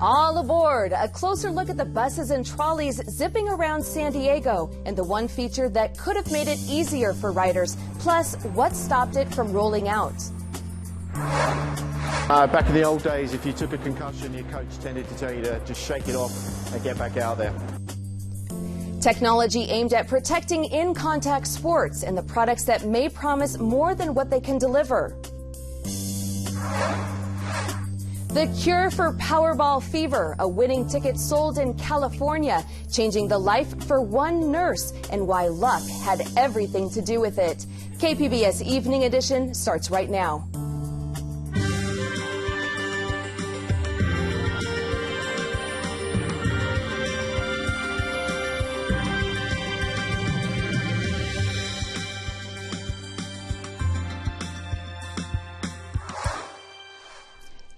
All aboard! A closer look at the buses and trolleys zipping around San Diego and the one feature that could have made it easier for riders. Plus, what stopped it from rolling out? Back in the old days, if you took a concussion, your coach tended to tell you to just shake it off and get back out there. Technology aimed at protecting in-contact sports and the products that may promise more than what they can deliver. The cure for Powerball fever, a winning ticket sold in California, changing the life for one nurse, and why luck had everything to do with it. KPBS Evening Edition starts right now.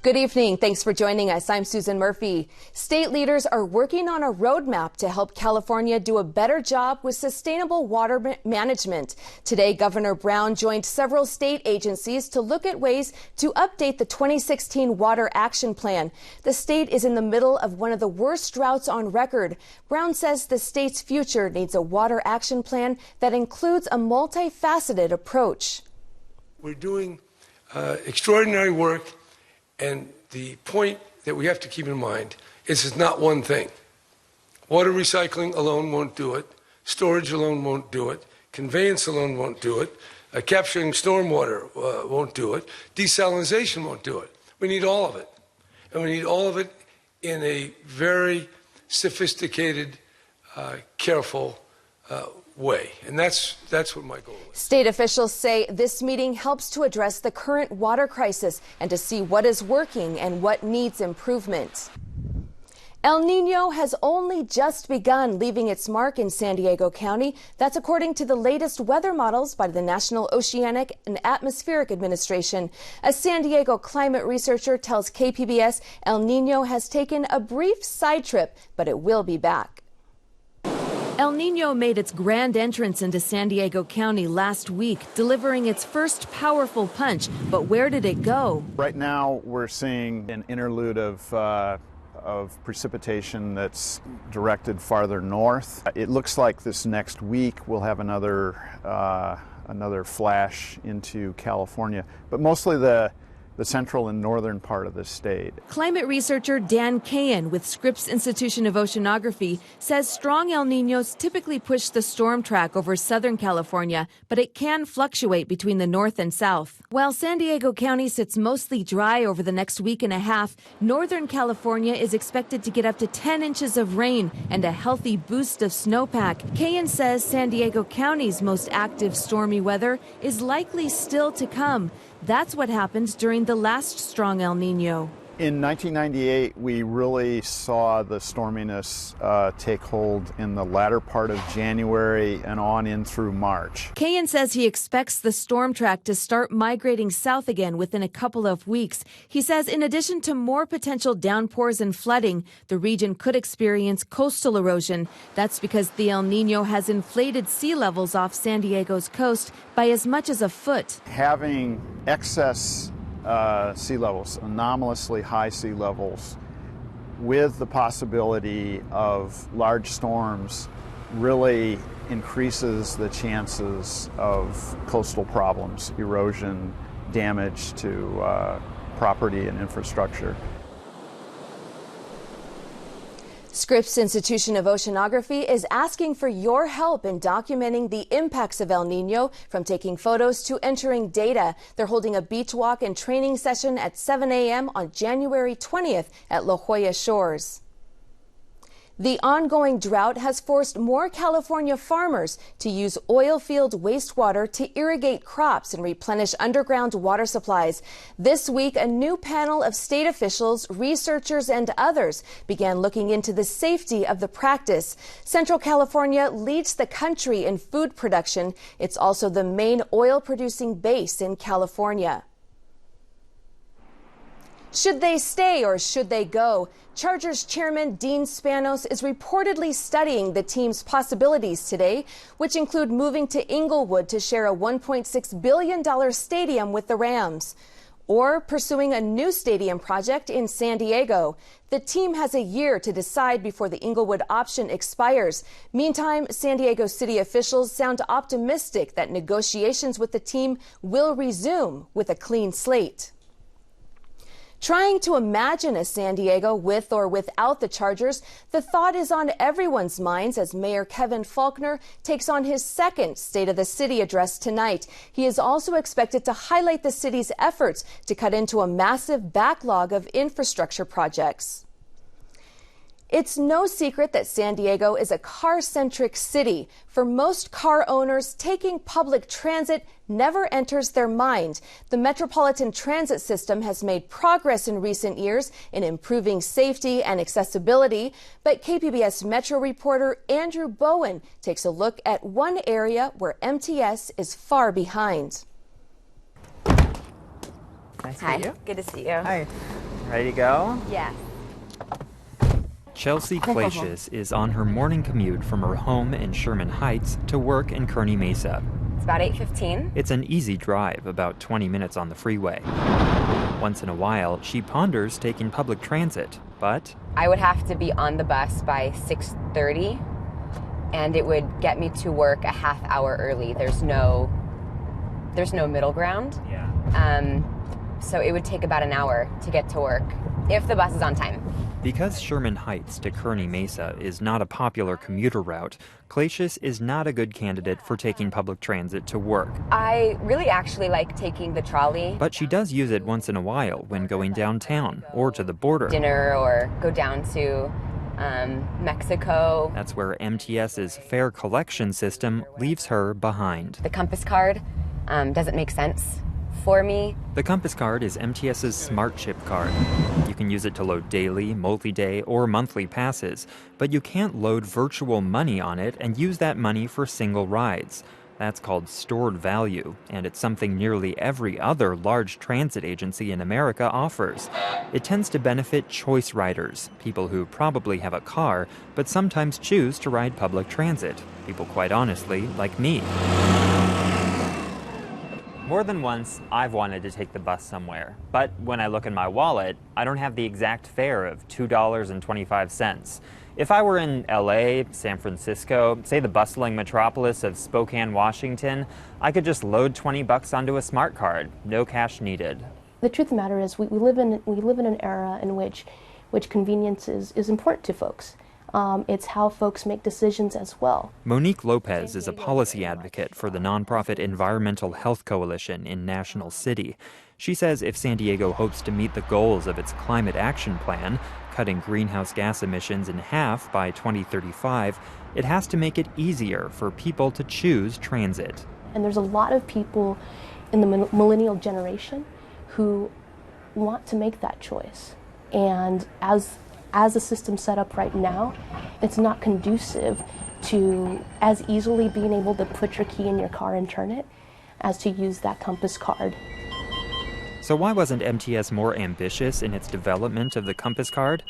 Good evening. Thanks for joining us. I'm Susan Murphy. State leaders are working on a roadmap to help California do a better job with sustainable water management. Today, Governor Brown joined several state agencies to look at ways to update the 2016 Water Action Plan. The state is in the middle of one of the worst droughts on record. Brown says the state's future needs a water action plan that includes a multifaceted approach. We're doing extraordinary work. And the point that we have to keep in mind is it's not one thing. Water recycling alone won't do it. Storage alone won't do it. Conveyance alone won't do it. Capturing stormwater won't do it. Desalination won't do it. We need all of it. And we need all of it in a very sophisticated, careful way. And that's what my goal is. State officials say this meeting helps to address the current water crisis and to see what is working and what needs improvement. El Nino has only just begun leaving its mark in San Diego County. That's according to the latest weather models by the National Oceanic and Atmospheric Administration. A San Diego climate researcher tells KPBS El Nino has taken a brief side trip, but it will be back. El Nino made its grand entrance into San Diego County last week, delivering its first powerful punch. But where did it go? Right now, we're seeing an interlude of precipitation that's directed farther north. It looks like this next week we'll have another flash into California, but mostly the central and northern part of the state. Climate researcher Dan Cahan with Scripps Institution of Oceanography says strong El Niños typically push the storm track over Southern California, but it can fluctuate between the north and south. While San Diego County sits mostly dry over the next week and a half, Northern California is expected to get up to 10 inches of rain and a healthy boost of snowpack. Cahan says San Diego County's most active stormy weather is likely still to come. That's what happened during the last strong El Nino. In 1998, we really saw the storminess take hold in the latter part of January and on in through March. Cahan says he expects the storm track to start migrating south again within a couple of weeks. He says in addition to more potential downpours and flooding, the region could experience coastal erosion. That's because the El Nino has inflated sea levels off San Diego's coast by as much as a foot. Having excess sea levels, anomalously high sea levels, with the possibility of large storms really increases the chances of coastal problems, erosion, damage to property and infrastructure. Scripps Institution of Oceanography is asking for your help in documenting the impacts of El Nino, from taking photos to entering data. They're holding a beach walk and training session at 7 a.m. on January 20th at La Jolla Shores. The ongoing drought has forced more California farmers to use oil field wastewater to irrigate crops and replenish underground water supplies. This week, a new panel of state officials, researchers, and others began looking into the safety of the practice. Central California leads the country in food production. It's also the main oil-producing base in California. Should they stay or should they go? Chargers chairman Dean Spanos is reportedly studying the team's possibilities today, which include moving to Inglewood to share a $1.6 billion stadium with the Rams. or pursuing a new stadium project in San Diego. The team has a year to decide before the Inglewood option expires. Meantime, San Diego city officials sound optimistic that negotiations with the team will resume with a clean slate. Trying to imagine a San Diego with or without the Chargers, the thought is on everyone's minds as Mayor Kevin Faulconer takes on his second State of the City address tonight. He is also expected to highlight the city's efforts to cut into a massive backlog of infrastructure projects. It's no secret that San Diego is a car-centric city. For most car owners, taking public transit never enters their mind. The Metropolitan transit system has made progress in recent years in improving safety and accessibility, but KPBS Metro reporter Andrew Bowen takes a look at one area where MTS is far behind. Nice to Hi, meet you. good to see you. Hi. Ready to go? Yes. Chelsea Clacius is on her morning commute from her home in Sherman Heights to work in Kearny Mesa. It's about 8:15. It's an easy drive, about 20 minutes on the freeway. Once in a while, she ponders taking public transit, but I would have to be on the bus by 6:30, and it would get me to work a half hour early. There's no middle ground. So it would take about an hour to get to work if the bus is on time. Because Sherman Heights to Kearny Mesa is not a popular commuter route, Clacius is not a good candidate for taking public transit to work. I really actually like taking the trolley. But she does use it once in a while when going downtown or to the border. Dinner or go down to Mexico. That's where MTS's fare collection system leaves her behind. The Compass card doesn't make sense for me. The Compass card is MTS's smart chip card. You can use it to load daily, multi-day, or monthly passes, but you can't load virtual money on it and use that money for single rides. That's called stored value, and it's something nearly every other large transit agency in America offers. It tends to benefit choice riders, people who probably have a car, but sometimes choose to ride public transit. People quite honestly like me. More than once, I've wanted to take the bus somewhere, but when I look in my wallet, I don't have the exact fare of $2.25. If I were in LA, San Francisco, say the bustling metropolis of Spokane, Washington, I could just load $20 onto a smart card, no cash needed. The truth of the matter is we live in an era in which convenience is important to folks. It's how folks make decisions as well. Monique Lopez is a policy advocate for the nonprofit Environmental Health Coalition in National City. She says if San Diego hopes to meet the goals of its climate action plan, cutting greenhouse gas emissions in half by 2035, it has to make it easier for people to choose transit. And there's a lot of people in the millennial generation who want to make that choice. And as the system's set up right now, it's not conducive to as easily being able to put your key in your car and turn it as to use that Compass card. So why wasn't MTS more ambitious in its development of the Compass card?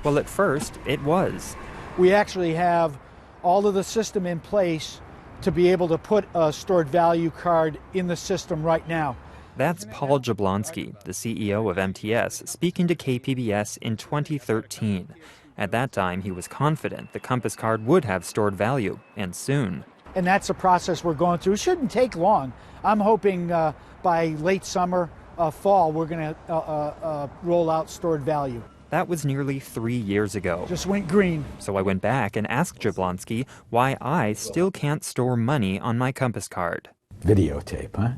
Well, at first, it was. We actually have all of the system in place to be able to put a stored value card in the system right now. That's Paul Jablonski, the CEO of MTS, speaking to KPBS in 2013. At that time, he was confident the Compass card would have stored value, and soon. And that's a process we're going through. It shouldn't take long. I'm hoping by late summer, fall, we're going to roll out stored value. That was nearly 3 years ago. Just went green. So I went back and asked Jablonski why I still can't store money on my Compass card. Videotape, huh?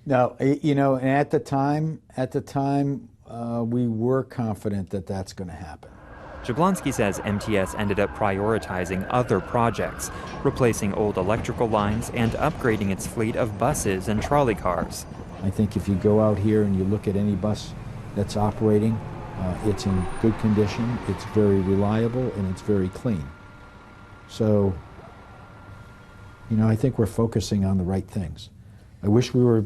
No, you know, and at the time, we were confident that that's going to happen. Jablonski says MTS ended up prioritizing other projects, replacing old electrical lines and upgrading its fleet of buses and trolley cars. I think if you go out here and you look at any bus that's operating, it's in good condition, it's very reliable, and it's very clean. So, you know, I think we're focusing on the right things. I wish we were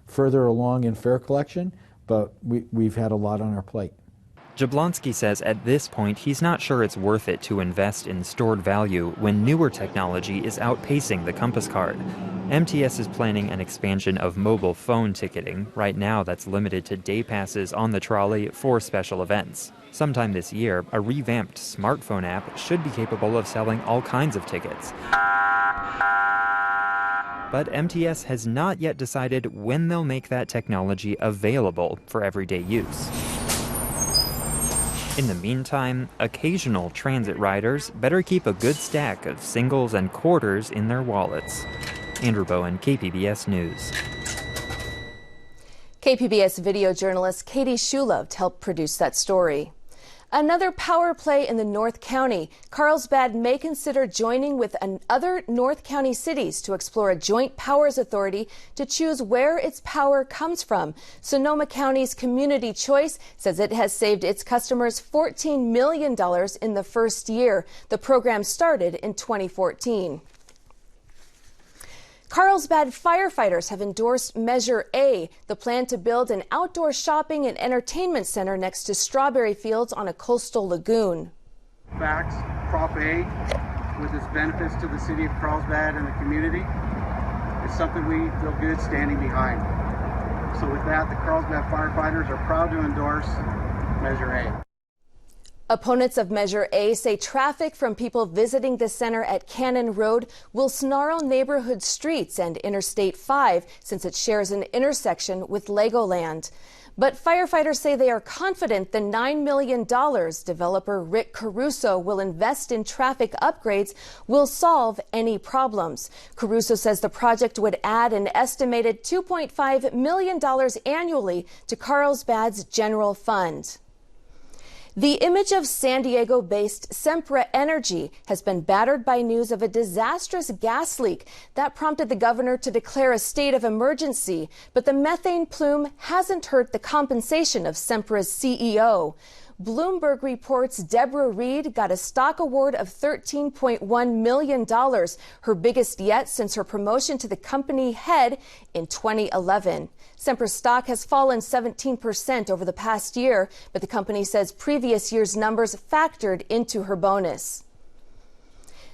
further along in fare collection, but we've had a lot on our plate. Jablonski says at this point he's not sure it's worth it to invest in stored value when newer technology is outpacing the Compass card. MTS is planning an expansion of mobile phone ticketing. Right now, that's limited to day passes on the trolley for special events. Sometime this year, a revamped smartphone app should be capable of selling all kinds of tickets. But MTS has not yet decided when they'll make that technology available for everyday use. In the meantime, occasional transit riders better keep a good stack of singles and quarters in their wallets. Andrew Bowen, KPBS News. KPBS video journalist Katie Shulovt helped produce that story. Another power play in the North County. Carlsbad may consider joining with other North County cities to explore a joint powers authority to choose where its power comes from. Sonoma County's Community Choice says it has saved its customers $14 million in the first year. The program started in 2014. Carlsbad firefighters have endorsed Measure A, the plan to build an outdoor shopping and entertainment center next to strawberry fields on a coastal lagoon. Facts, Prop A, with its benefits to the city of Carlsbad and the community, is something we feel good standing behind. So with that, the Carlsbad firefighters are proud to endorse Measure A. Opponents of Measure A say traffic from people visiting the center at Cannon Road will snarl neighborhood streets and Interstate 5 since it shares an intersection with Legoland. But firefighters say they are confident the $9 million developer Rick Caruso will invest in traffic upgrades will solve any problems. Caruso says the project would add an estimated $2.5 million annually to Carlsbad's general fund. The image of San Diego-based Sempra Energy has been battered by news of a disastrous gas leak that prompted the governor to declare a state of emergency. But the methane plume hasn't hurt the compensation of Sempra's CEO. Bloomberg reports Deborah Reed got a stock award of $13.1 million, her biggest yet since her promotion to the company head in 2011. Sempra's stock has fallen 17% over the past year, but the company says previous year's numbers factored into her bonus.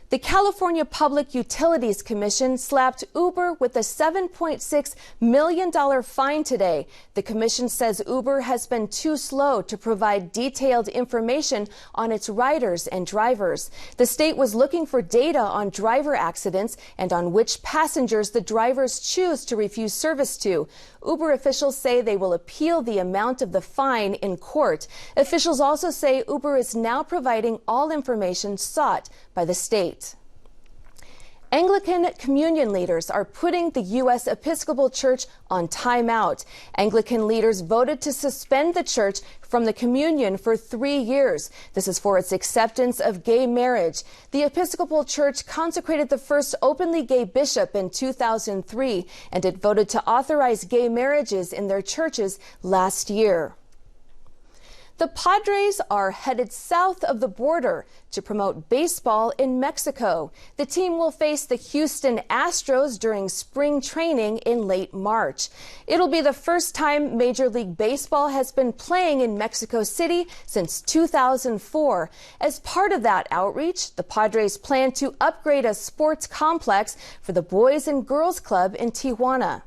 The California Public Utilities Commission slapped Uber with a $7.6 million fine today. The commission says Uber has been too slow to provide detailed information on its riders and drivers. The state was looking for data on driver accidents and on which passengers the drivers choose to refuse service to. Uber officials say they will appeal the amount of the fine in court. Officials also say Uber is now providing all information sought by the state. Anglican communion leaders are putting the U.S. Episcopal Church on timeout. Anglican leaders voted to suspend the church from the communion for 3 years. This is for its acceptance of gay marriage. The Episcopal Church consecrated the first openly gay bishop in 2003, and it voted to authorize gay marriages in their churches last year. The Padres are headed south of the border to promote baseball in Mexico. The team will face the Houston Astros during spring training in late March. It'll be the first time Major League Baseball has been playing in Mexico City since 2004. As part of that outreach, the Padres plan to upgrade a sports complex for the Boys and Girls Club in Tijuana.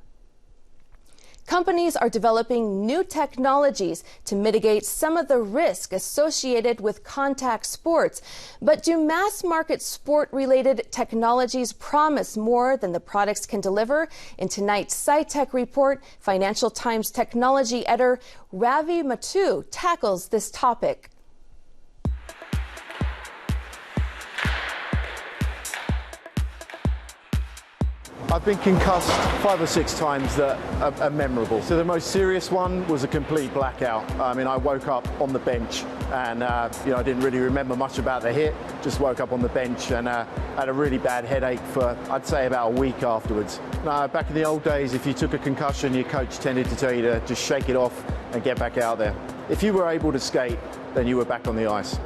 Companies are developing new technologies to mitigate some of the risk associated with contact sports. But do mass market sport-related technologies promise more than the products can deliver? In tonight's SciTech Report, Financial Times technology editor Ravi Mattu tackles this topic. I've been concussed 5 or 6 times that are memorable. So the most serious one was a complete blackout. I mean, I woke up on the bench and, I didn't really remember much about the hit. Just woke up on the bench and had a really bad headache for, I'd say, about a week afterwards. Back in the old days, if you took a concussion, your coach tended to tell you to just shake it off and get back out there. If you were able to skate, then you were back on the ice.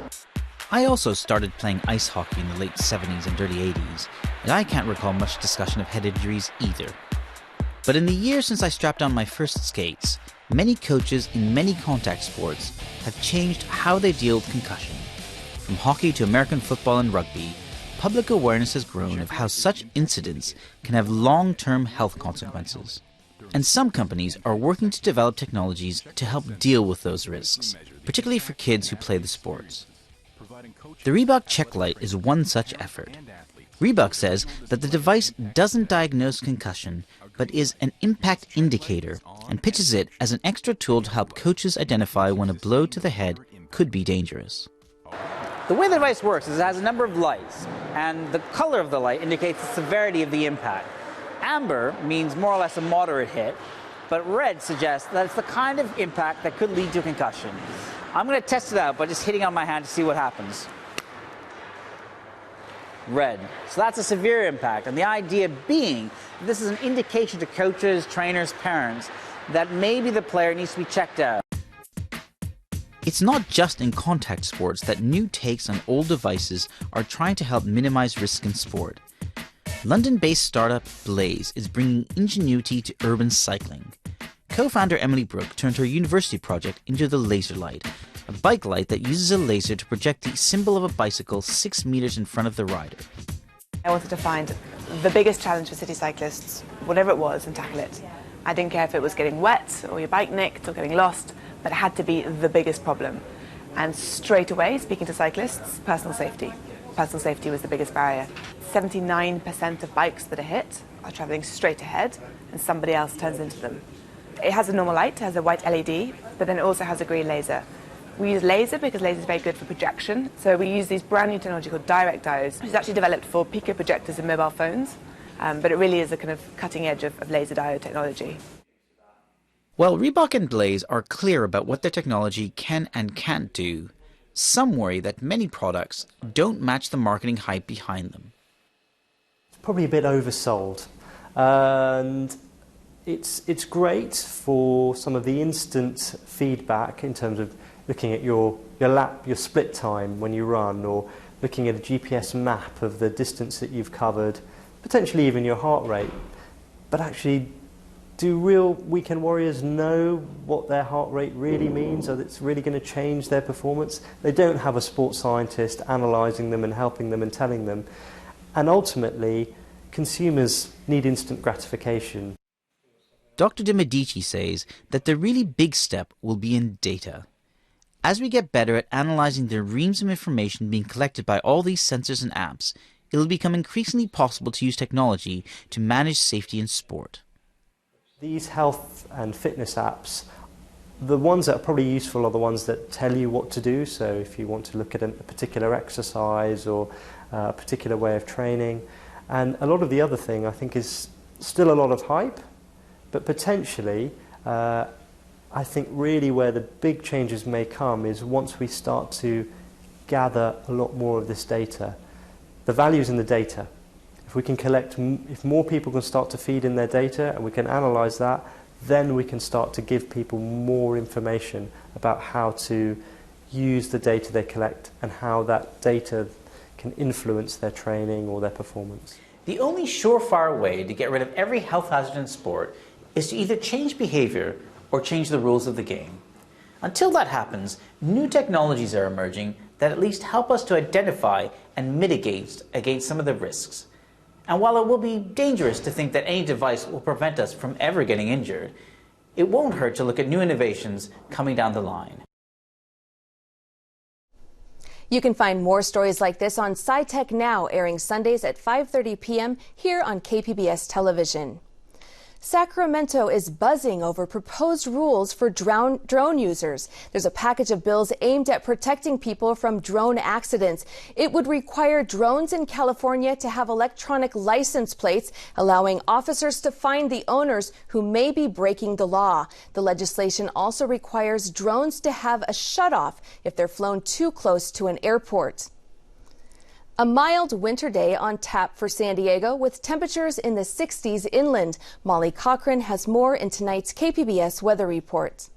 I also started playing ice hockey in the late 70s and early 80s, and I can't recall much discussion of head injuries either. But in the years since I strapped on my first skates, many coaches in many contact sports have changed how they deal with concussion. From hockey to American football and rugby, public awareness has grown of how such incidents can have long-term health consequences. And some companies are working to develop technologies to help deal with those risks, particularly for kids who play the sports. The Reebok Check Lite is one such effort. Reebok says that the device doesn't diagnose concussion, but is an impact indicator, and pitches it as an extra tool to help coaches identify when a blow to the head could be dangerous. The way the device works is it has a number of lights, and the color of the light indicates the severity of the impact. Amber means more or less a moderate hit, but red suggests that it's the kind of impact that could lead to a concussion. I'm going to test it out by just hitting on my hand to see what happens. Red. So that's a severe impact, and the idea being this is an indication to coaches, trainers, parents that maybe the player needs to be checked out. It's not just in contact sports that new takes on old devices are trying to help minimize risk in sport. London-based startup Blaze is bringing ingenuity to urban cycling. Co-founder Emily Brooke turned her university project into the Laser Light, a bike light that uses a laser to project the symbol of a bicycle 6 meters in front of the rider. I wanted to find the biggest challenge for city cyclists, whatever it was, and tackle it. I didn't care if it was getting wet or your bike nicked or getting lost, but it had to be the biggest problem. And straight away, speaking to cyclists, personal safety. Personal safety was the biggest barrier. 79% of bikes that are hit are travelling straight ahead and somebody else turns into them. It has a normal light, it has a white LED, but then it also has a green laser. We use laser because laser is very good for projection, so we use these brand new technology called direct diodes, which is actually developed for pico projectors in mobile phones, but it really is a kind of cutting edge of laser diode technology. While Reebok and Blaze are clear about what their technology can and can't do, some worry that many products don't match the marketing hype behind them. It's probably a bit oversold, and it's great for some of the instant feedback in terms of looking at your split time when you run, or looking at a GPS map of the distance that you've covered, potentially even your heart rate. But actually, do real weekend warriors know what their heart rate really means, or it's really going to change their performance? They don't have a sports scientist analysing them and helping them and telling them. And ultimately, consumers need instant gratification. Dr. De Medici says that the really big step will be in data. As we get better at analysing the reams of information being collected by all these sensors and apps, it will become increasingly possible to use technology to manage safety in sport. These health and fitness apps, the ones that are probably useful are the ones that tell you what to do. So if you want to look at a particular exercise or a particular way of training. And a lot of the other thing I think is still a lot of hype, but potentially I think really where the big changes may come is once we start to gather a lot more of this data. The value's in the data. If we can collect, if more people can start to feed in their data and we can analyse that, then we can start to give people more information about how to use the data they collect and how that data can influence their training or their performance. The only surefire way to get rid of every health hazard in sport is to either change behavior or change the rules of the game. Until that happens, new technologies are emerging that at least help us to identify and mitigate against some of the risks. And while it will be dangerous to think that any device will prevent us from ever getting injured, it won't hurt to look at new innovations coming down the line. You can find more stories like this on SciTech Now, airing Sundays at 5:30 p.m. here on KPBS television. Sacramento is buzzing over proposed rules for drone users. There's a package of bills aimed at protecting people from drone accidents. It would require drones in California to have electronic license plates, allowing officers to find the owners who may be breaking the law. The legislation also requires drones to have a shutoff if they're flown too close to an airport. A mild winter day on tap for San Diego with temperatures in the 60s inland. Molly Cochran has more in tonight's KPBS weather report.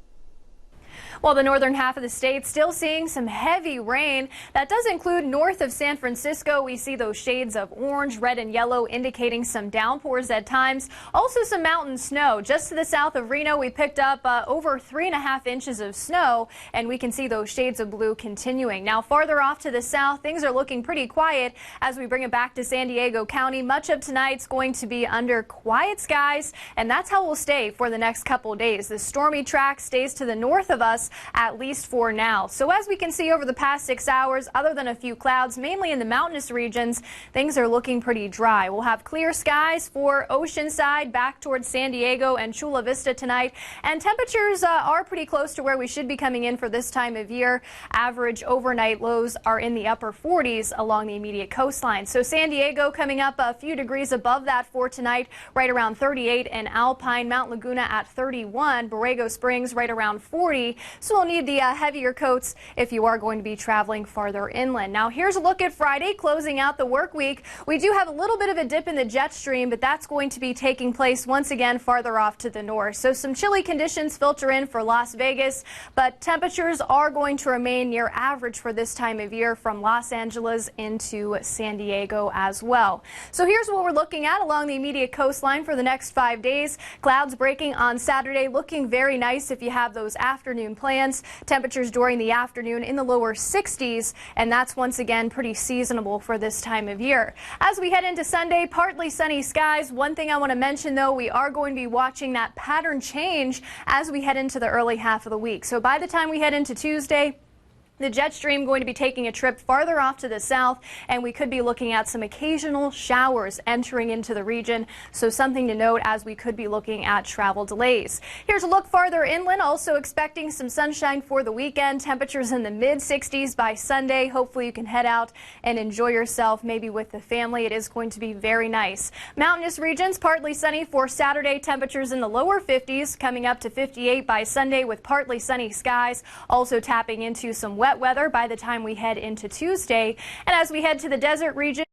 While the northern half of the state still seeing some heavy rain. That does include north of San Francisco. We see those shades of orange, red, and yellow indicating some downpours at times. Also some mountain snow. Just to the south of Reno, we picked up over 3.5 inches of snow, and we can see those shades of blue continuing. Now farther off to the south, things are looking pretty quiet as we bring it back to San Diego County. Much of tonight's going to be under quiet skies, and that's how we'll stay for the next couple days. The stormy track stays to the north of us, at least for now. So as we can see over the past 6 hours, other than a few clouds, mainly in the mountainous regions, things are looking pretty dry. We'll have clear skies for Oceanside, back towards San Diego and Chula Vista tonight, and temperatures are pretty close to where we should be coming in for this time of year. Average overnight lows are in the upper 40s along the immediate coastline. So San Diego coming up a few degrees above that for tonight, right around 38, and Alpine, Mount Laguna at 31, Borrego Springs right around 40. So we'll need the heavier coats if you are going to be traveling farther inland. Now here's a look at Friday, closing out the work week. We do have a little bit of a dip in the jet stream, but that's going to be taking place once again farther off to the north. So some chilly conditions filter in for Las Vegas, but temperatures are going to remain near average for this time of year from Los Angeles into San Diego as well. So here's what we're looking at along the immediate coastline for the next 5 days. Clouds breaking on Saturday, looking very nice if you have those afternoon plans. Temperatures during the afternoon in the lower 60s, and that's once again pretty seasonable for this time of year. As we head into Sunday, partly sunny skies. One thing I want to mention though, we are going to be watching that pattern change as we head into the early half of the week. So by the time we head into Tuesday, the jet stream going to be taking a trip farther off to the south, and we could be looking at some occasional showers entering into the region. So something to note as we could be looking at travel delays. Here's a look farther inland, also expecting some sunshine for the weekend. Temperatures in the mid 60s by Sunday. Hopefully you can head out and enjoy yourself, maybe with the family. It is going to be very nice. Mountainous regions, partly sunny for Saturday. Temperatures in the lower 50s, coming up to 58 by Sunday with partly sunny skies. Also tapping into some wet weather by the time we head into Tuesday. And as we head to the desert region,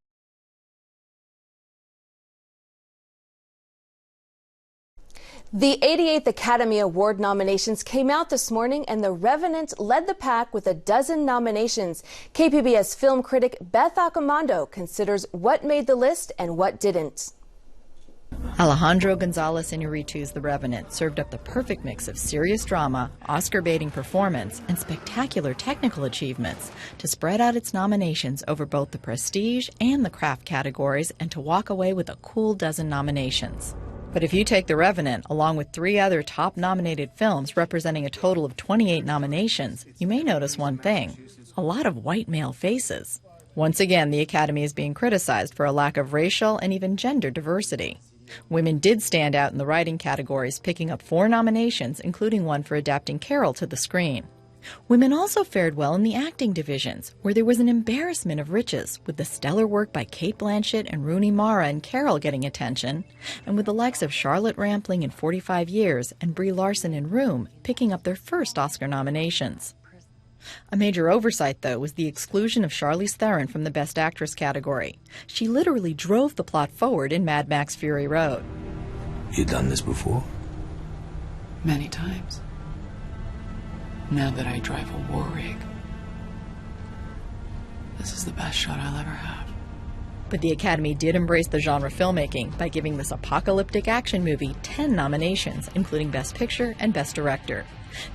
the 88th Academy Award nominations came out this morning, and The Revenant led the pack with a dozen nominations. KPBS film critic Beth Accomando considers what made the list and what didn't. Alejandro González Iñárritu's The Revenant served up the perfect mix of serious drama, Oscar-baiting performance, and spectacular technical achievements to spread out its nominations over both the prestige and the craft categories, and to walk away with a cool dozen nominations. But if you take The Revenant along with 3 other top-nominated films representing a total of 28 nominations, you may notice one thing: a lot of white male faces. Once again, the Academy is being criticized for a lack of racial and even gender diversity. Women did stand out in the writing categories, picking up 4 nominations, including one for adapting Carol to the screen. Women also fared well in the acting divisions, where there was an embarrassment of riches, with the stellar work by Cate Blanchett and Rooney Mara in Carol getting attention, and with the likes of Charlotte Rampling in 45 Years and Brie Larson in Room picking up their first Oscar nominations. A major oversight, though, was the exclusion of Charlize Theron from the Best Actress category. She literally drove the plot forward in Mad Max Fury Road. You done this before? Many times. Now that I drive a war rig, this is the best shot I'll ever have. But the Academy did embrace the genre filmmaking by giving this apocalyptic action movie 10 nominations, including Best Picture and Best Director.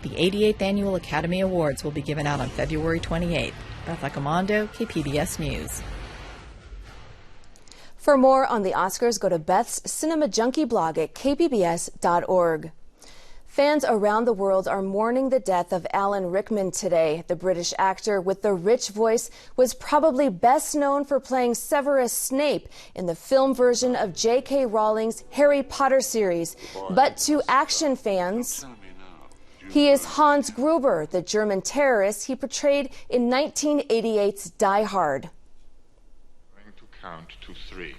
The 88th Annual Academy Awards will be given out on February 28th. Beth Accomando, KPBS News. For more on the Oscars, go to Beth's Cinema Junkie blog at kpbs.org. Fans around the world are mourning the death of Alan Rickman today. The British actor with the rich voice was probably best known for playing Severus Snape in the film version of J.K. Rowling's Harry Potter series. But to action fans, he is Hans Gruber, the German terrorist he portrayed in 1988's Die Hard. I'm going to count to 3.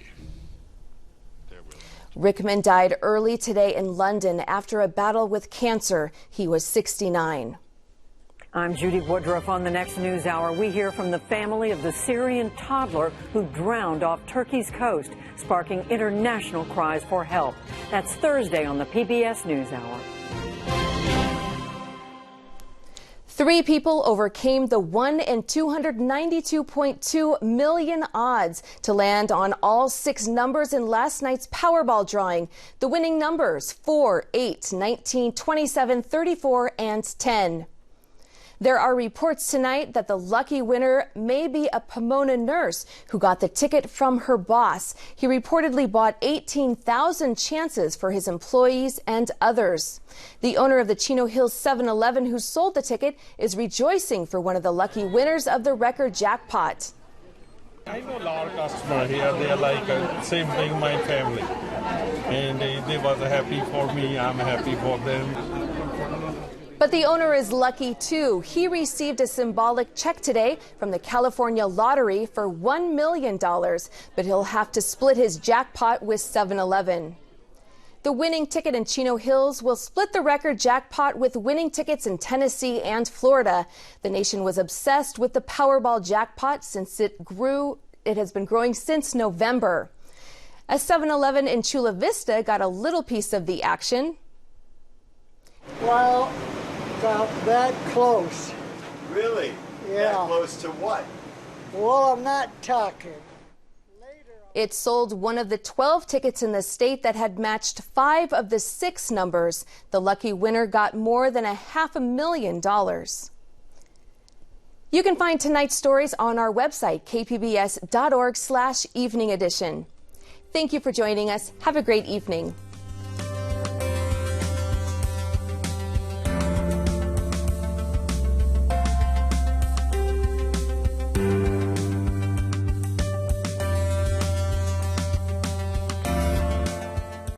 Rickman died early today in London after a battle with cancer. He was 69. I'm Judy Woodruff. On the next news hour, we hear from the family of the Syrian toddler who drowned off Turkey's coast, sparking international cries for help. That's Thursday on the PBS NewsHour. 3 people overcame the 1 in 292.2 million odds to land on all 6 numbers in last night's Powerball drawing. The winning numbers 4, 8, 19, 27, 34, and 10. There are reports tonight that the lucky winner may be a Pomona nurse who got the ticket from her boss. He reportedly bought 18,000 chances for his employees and others. The owner of the Chino Hills 7-Eleven who sold the ticket is rejoicing for one of the lucky winners of the record jackpot. I know a lot of customers here. They're like same thing, my family. And they was happy for me. I'm happy for them. But the owner is lucky too. He received a symbolic check today from the California Lottery for $1 million, but he'll have to split his jackpot with 7-Eleven. The winning ticket in Chino Hills will split the record jackpot with winning tickets in Tennessee and Florida. The nation was obsessed with the Powerball jackpot since it grew. It has been growing since November. A 7-Eleven in Chula Vista got a little piece of the action. Well, got that close. Really? Yeah. That close to what? Well, I'm not talking. It sold one of the 12 tickets in the state that had matched 5 of the 6 numbers. The lucky winner got more than $500,000. You can find tonight's stories on our website, kpbs.org/evening edition. Thank you for joining us. Have a great evening.